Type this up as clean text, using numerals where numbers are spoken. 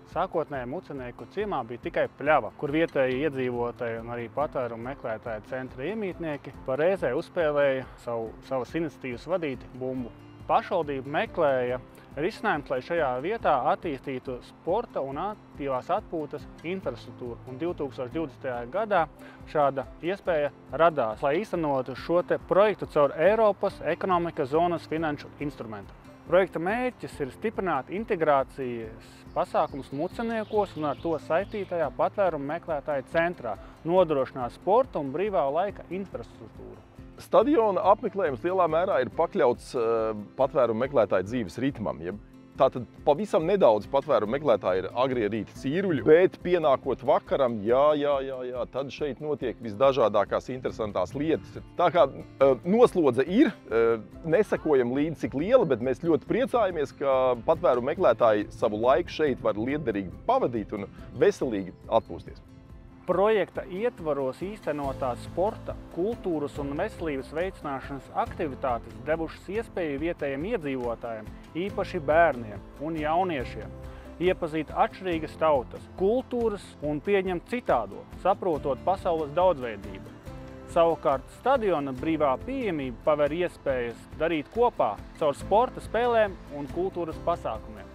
Sākotnēji Mucenieku ciemā bija tikai pļava, kur vietēji iedzīvotāji un arī patvērumu meklētāju centra iemītnieki pa reizē uzspēlēja savas iniciatīvas vadīti bumbu. Pašvaldība meklēja risinājums, lai šajā vietā attīstītu sporta un aktīvās atpūtas infrastruktūru. Un 2020. gadā šāda iespēja radās, lai īstenotu šo projektu caur Eiropas ekonomikas zonas finanšu instrumentu. Projekta mērķis ir stiprināt integrācijas pasākumus Muceniekos un ar to saistītajā patvērumu meklētāju centrā, nodrošināt sporta un brīvā laika infrastruktūru. Stadiona apmeklējums lielā mērā ir pakļauts patvērumu meklētāju dzīves ritmam. Tātad pavisam nedaudz patvērumu meklētāji ir agrie rīta cīruļi, bet pienākot vakaram, tad šeit notiek visdažādākās interesantās lietas. Tā kā noslodze ir, nesakojam līdzi cik liela, bet mēs ļoti priecājamies, ka patvērumu meklētāji savu laiku šeit var lietderīgi pavadīt un veselīgi atpūsties. Projekta ietvaros īstenotās sporta, kultūras un veselības veicināšanas aktivitātes devušas iespēju vietējiem iedzīvotājiem, īpaši bērniem un jauniešiem, iepazīt atšķirīgas tautas, kultūras un pieņemt citādo, saprotot pasaules daudzveidību. Savukārt stadiona brīvā pieejamība paver iespējas darīt kopā caur sporta spēlēm un kultūras pasākumiem.